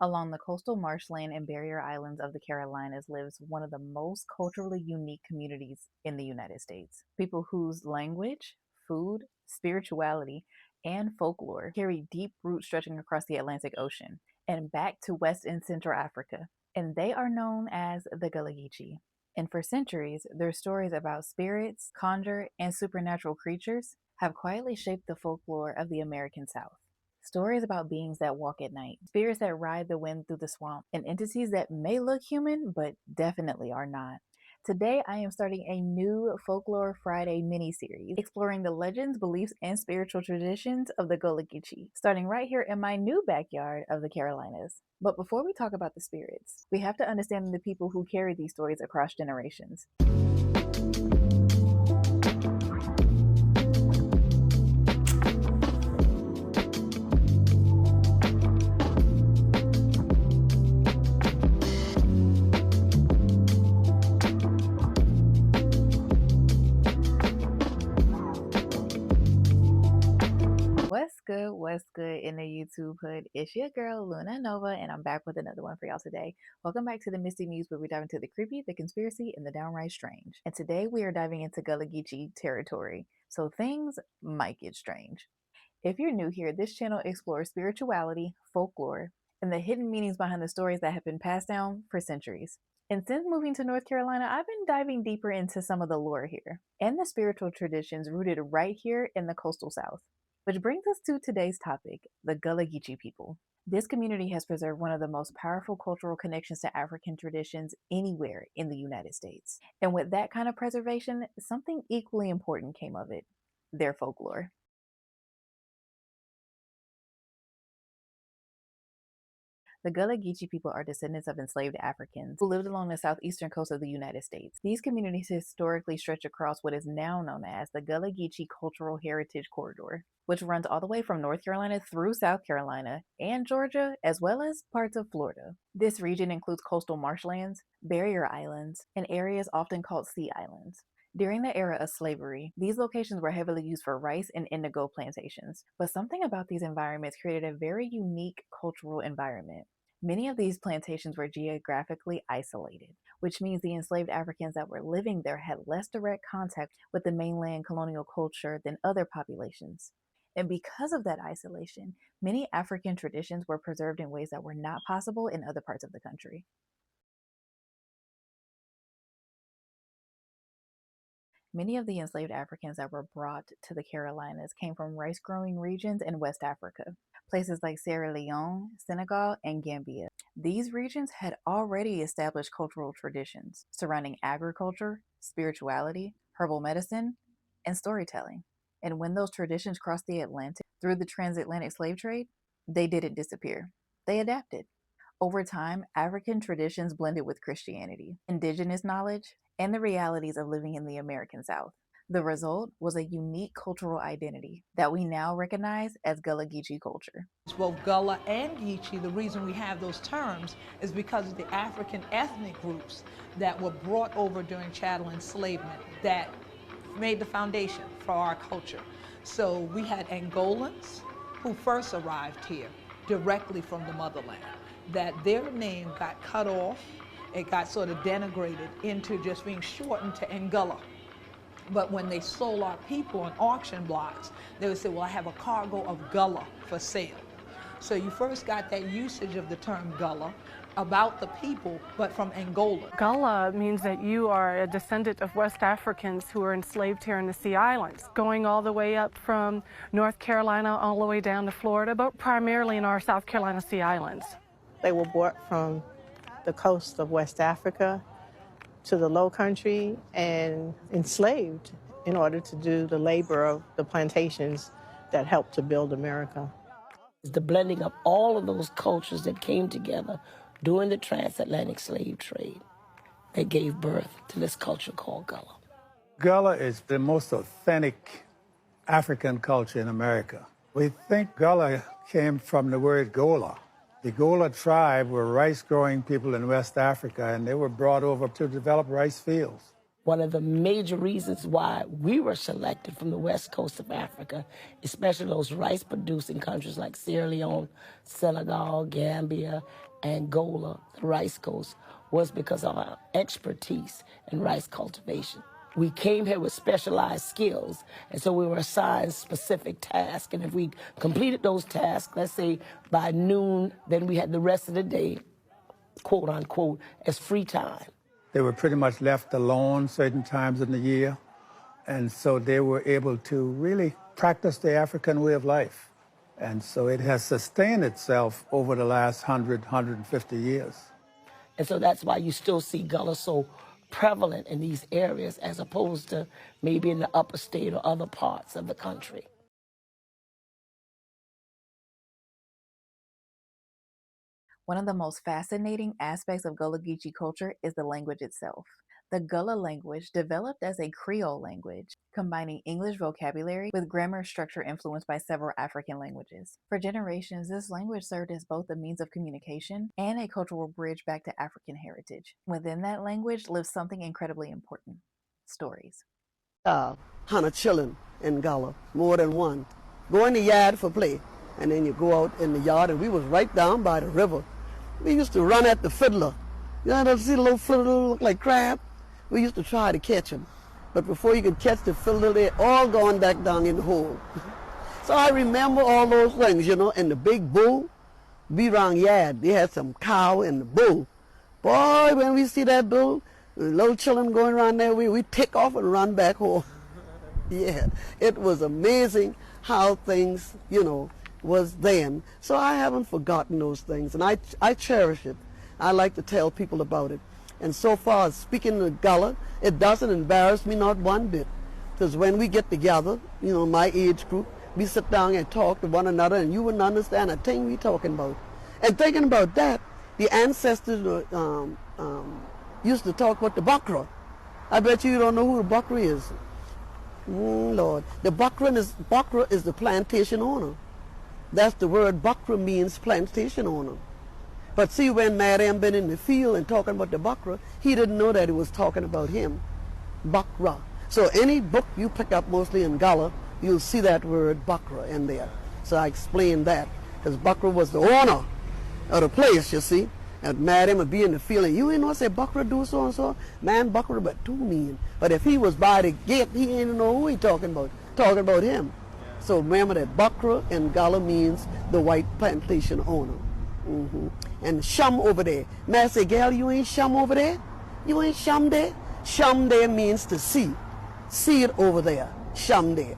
Along the coastal marshland and barrier islands of the Carolinas lives one of the most culturally unique communities in the United States. People whose language, food, spirituality, and folklore carry deep roots stretching across the Atlantic Ocean and back to West and Central Africa. And they are known as the Gullah Geechee. And for centuries, their stories about spirits, conjure, and supernatural creatures have quietly shaped the folklore of the American South. Stories about beings that walk at night, spirits that ride the wind through the swamp, and entities that may look human but definitely are not. Today, I am starting a new Folklore Friday mini-series exploring the legends, beliefs, and spiritual traditions of the Gullah Geechee, starting right here in my new backyard of the Carolinas. But before we talk about the spirits, we have to understand the people who carry these stories across generations. What's good in the YouTube hood? It's your girl Luna Nova, and I'm back with another one for y'all today. Welcome back to the Misty Muse, where we dive into the creepy, the conspiracy, and the downright strange. And today we are diving into Gullah Geechee territory, so things might get strange. If you're new here, this channel explores spirituality, folklore, and the hidden meanings behind the stories that have been passed down for centuries. And since moving to North Carolina, I've been diving deeper into some of the lore here and the spiritual traditions rooted right here in the coastal South. Which brings us to today's topic, the Gullah Geechee people. This community has preserved one of the most powerful cultural connections to African traditions anywhere in the United States. And with that kind of preservation, something equally important came of it, their folklore. The Gullah Geechee people are descendants of enslaved Africans who lived along the southeastern coast of the United States. These communities historically stretch across what is now known as the Gullah Geechee Cultural Heritage Corridor, which runs all the way from North Carolina through South Carolina and Georgia, as well as parts of Florida. This region includes coastal marshlands, barrier islands, and areas often called sea islands. During the era of slavery, these locations were heavily used for rice and indigo plantations, but something about these environments created a very unique cultural environment. Many of these plantations were geographically isolated, which means the enslaved Africans that were living there had less direct contact with the mainland colonial culture than other populations. And because of that isolation, many African traditions were preserved in ways that were not possible in other parts of the country. Many of the enslaved Africans that were brought to the Carolinas came from rice-growing regions in West Africa, places like Sierra Leone, Senegal, and Gambia. These regions had already established cultural traditions surrounding agriculture, spirituality, herbal medicine, and storytelling. And when those traditions crossed the Atlantic through the transatlantic slave trade, they didn't disappear. They adapted. Over time, African traditions blended with Christianity, indigenous knowledge, and the realities of living in the American South. The result was a unique cultural identity that we now recognize as Gullah Geechee culture. Both Gullah and Geechee, the reason we have those terms is because of the African ethnic groups that were brought over during chattel enslavement that made the foundation for our culture. So we had Angolans who first arrived here directly from the motherland, that their name got cut off. It got sort of denigrated into just being shortened to Ngullah. But when they sold our people on auction blocks, they would say, well, I have a cargo of Gullah for sale. So you first got that usage of the term Gullah about the people, but from Angola. Gullah means that you are a descendant of West Africans who were enslaved here in the Sea Islands, going all the way up from North Carolina all the way down to Florida, but primarily in our South Carolina Sea Islands. They were brought from the coast of West Africa to the Lowcountry and enslaved in order to do the labor of the plantations that helped to build America. It's the blending of all of those cultures that came together during the transatlantic slave trade that gave birth to this culture called Gullah. Gullah is the most authentic African culture in America. We think Gullah came from the word Gola. The Gullah tribe were rice-growing people in West Africa, and they were brought over to develop rice fields. One of the major reasons why we were selected from the west coast of Africa, especially those rice-producing countries like Sierra Leone, Senegal, Gambia, Angola, the rice coast, was because of our expertise in rice cultivation. We came here with specialized skills, and so we were assigned specific tasks. And if we completed those tasks, let's say by noon, then we had the rest of the day, quote unquote, as free time. They were pretty much left alone certain times in the year, and so they were able to really practice the African way of life. And so it has sustained itself over the last 150 years. And so that's why you still see Gullah so prevalent in these areas as opposed to maybe in the upper state or other parts of the country. One of the most fascinating aspects of Gullah Geechee culture is the language itself. The Gullah language developed as a Creole language, combining English vocabulary with grammar structure influenced by several African languages. For generations, this language served as both a means of communication and a cultural bridge back to African heritage. Within that language lives something incredibly important: stories. Hundred children in Gullah, more than one. Go in the yard for play, and then you go out in the yard, and we was right down by the river. We used to run at the fiddler. You know, see the little fiddler look like crab? We used to try to catch them. But before you could catch the fiddler, they're all going back down in the hole. So I remember all those things, you know, and the big bull, be around yard. They had some cow and the bull. Boy, when we see that bull, the little children going around there, we take off and run back home. Yeah, it was amazing how things, you know, was then. So I haven't forgotten those things, and I cherish it. I like to tell people about it. And so far as speaking of Gullah, it doesn't embarrass me not one bit. Because when we get together, you know, my age group, we sit down and talk to one another, and you wouldn't understand a thing we talking about. And thinking about that, the ancestors used to talk about the Bakra. I bet you don't know who the Bakra is. Lord. The Bakra is the plantation owner. That's the word. Bakra means plantation owner. But see, when Mariam been in the field and talking about the Bakra, he didn't know that it was talking about him. Bakra. So any book you pick up, mostly in Gullah, you'll see that word Bakra in there. So I explained that. Because Bakra was the owner of the place, you see. And Mariam would be in the field, and you ain't know say Bakra do so and so. Man, Bakra but too mean. But if he was by the gate, he ain't know who he talking about. Talking about him. So remember that Bakra in Gullah means the white plantation owner. And Sham over there. May I say, girl, you ain't Sham over there? You ain't Sham there? Sham there means to see. See it over there. Sham there.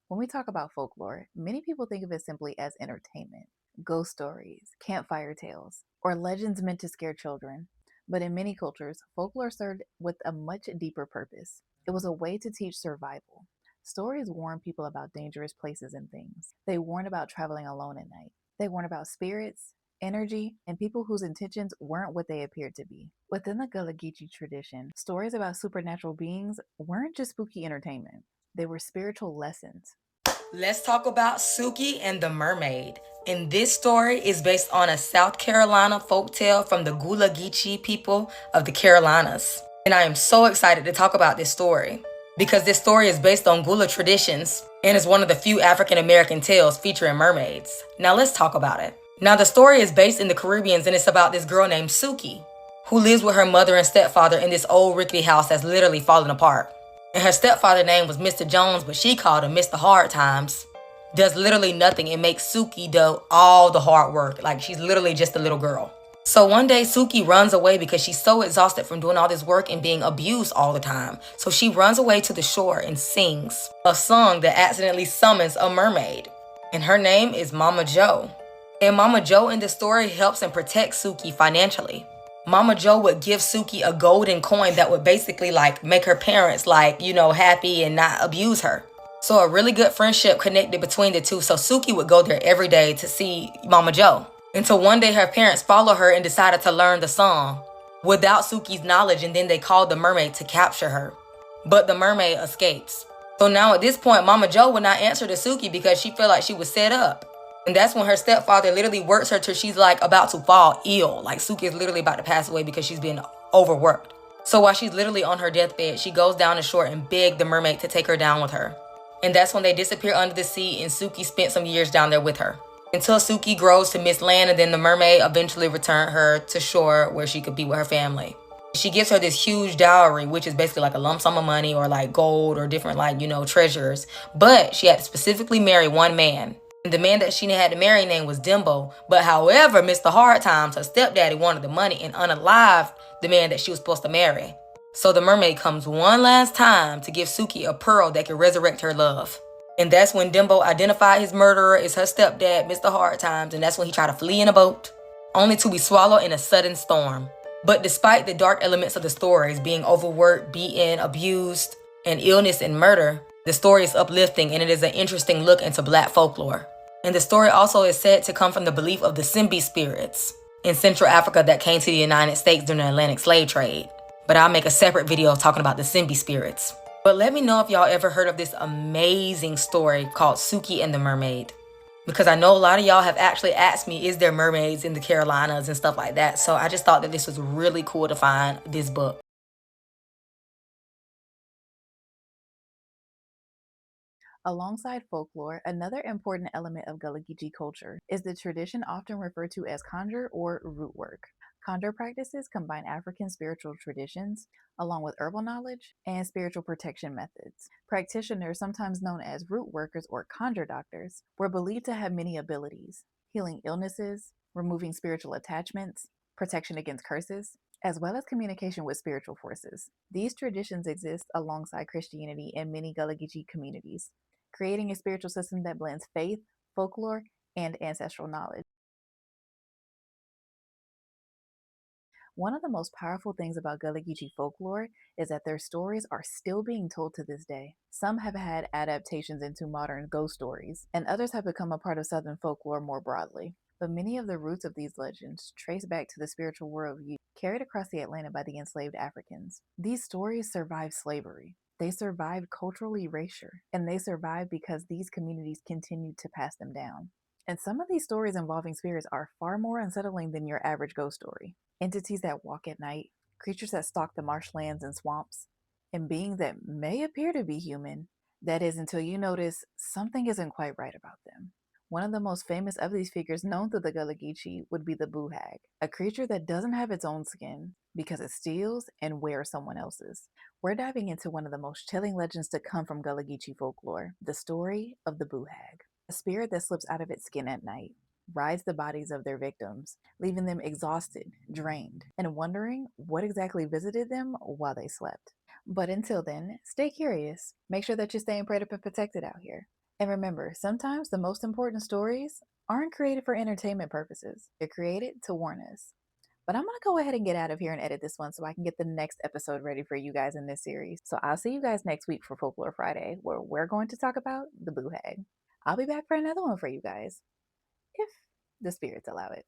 When we talk about folklore, many people think of it simply as entertainment, ghost stories, campfire tales, or legends meant to scare children. But in many cultures, folklore served with a much deeper purpose. It was a way to teach survival. Stories warn people about dangerous places and things. They warn about traveling alone at night. They warn about spirits, energy, and people whose intentions weren't what they appeared to be. Within the Gullah Geechee tradition, stories about supernatural beings weren't just spooky entertainment. They were spiritual lessons. Let's talk about Suki and the Mermaid. And this story is based on a South Carolina folktale from the Gullah Geechee people of the Carolinas. And I am so excited to talk about this story because this story is based on Gullah traditions and is one of the few African American tales featuring mermaids. Now let's talk about it. Now the story is based in the Caribbean, and it's about this girl named Suki who lives with her mother and stepfather in this old rickety house that's literally falling apart. And her stepfather's name was Mr. Jones, but she called him Mr. Hard Times. Does literally nothing and makes Suki do all the hard work. Like she's literally just a little girl. So one day Suki runs away because she's so exhausted from doing all this work and being abused all the time. So she runs away to the shore and sings a song that accidentally summons a mermaid. And her name is Mama Joe. And Mama Joe in the story helps and protects Suki financially. Mama Joe would give Suki a golden coin that would basically like make her parents happy and not abuse her. So a really good friendship connected between the two. So Suki would go there every day to see Mama Joe. Until one day her parents followed her and decided to learn the song without Suki's knowledge, and then they called the mermaid to capture her. But the mermaid escapes. So now at this point, Mama Joe would not answer to Suki because she felt like she was set up. And that's when her stepfather literally works her till she's like about to fall ill. Like Suki is literally about to pass away because she's been overworked. So while she's literally on her deathbed, she goes down the shore and begs the mermaid to take her down with her. And that's when they disappear under the sea, and Suki spent some years down there with her. Until Suki grows to miss land, and then the mermaid eventually returned her to shore where she could be with her family. She gives her this huge dowry, which is basically like a lump sum of money or like gold or different treasures. But she had to specifically marry one man. And the man that she had to marry name was Dimbo. But however, Mr. Hard Times, her stepdaddy, wanted the money and unalived the man that she was supposed to marry. So the mermaid comes one last time to give Suki a pearl that can resurrect her love. And that's when Dimbo identified his murderer as her stepdad, Mr. Hard Times, and that's when he tried to flee in a boat, only to be swallowed in a sudden storm. But despite the dark elements of the stories, being overworked, beaten, abused, and illness and murder, the story is uplifting, and it is an interesting look into Black folklore. And the story also is said to come from the belief of the Simbi spirits in Central Africa that came to the United States during the Atlantic slave trade. But I'll make a separate video talking about the Simbi spirits. But let me know if y'all ever heard of this amazing story called Suki and the Mermaid. Because I know a lot of y'all have actually asked me, is there mermaids in the Carolinas and stuff like that? So I just thought that this was really cool to find this book. Alongside folklore, another important element of Gullah Geechee culture is the tradition often referred to as conjure or root work. Conjure practices combine African spiritual traditions along with herbal knowledge and spiritual protection methods. Practitioners, sometimes known as root workers or conjure doctors, were believed to have many abilities: healing illnesses, removing spiritual attachments, protection against curses, as well as communication with spiritual forces. These traditions exist alongside Christianity in many Gullah Geechee communities, creating a spiritual system that blends faith, folklore, and ancestral knowledge. One of the most powerful things about Gullah Geechee folklore is that their stories are still being told to this day. Some have had adaptations into modern ghost stories, and others have become a part of Southern folklore more broadly. But many of the roots of these legends trace back to the spiritual worldview carried across the Atlantic by the enslaved Africans. These stories survived slavery. They survived cultural erasure, and they survived because these communities continued to pass them down. And some of these stories involving spirits are far more unsettling than your average ghost story. Entities that walk at night, creatures that stalk the marshlands and swamps, and beings that may appear to be human, that is, until you notice something isn't quite right about them. One of the most famous of these figures known through the Gullah Geechee would be the Boo Hag, a creature that doesn't have its own skin because it steals and wears someone else's. We're diving into one of the most chilling legends to come from Gullah Geechee folklore, the story of the Boo Hag, a spirit that slips out of its skin at night, rides the bodies of their victims, leaving them exhausted, drained, and wondering what exactly visited them while they slept. But until then, stay curious. Make sure that you're staying prayed up and protected out here. And remember, sometimes the most important stories aren't created for entertainment purposes. They're created to warn us. But I'm going to go ahead and get out of here and edit this one so I can get the next episode ready for you guys in this series. So I'll see you guys next week for Folklore Friday, where we're going to talk about the Boo Hag. I'll be back for another one for you guys, if the spirits allow it.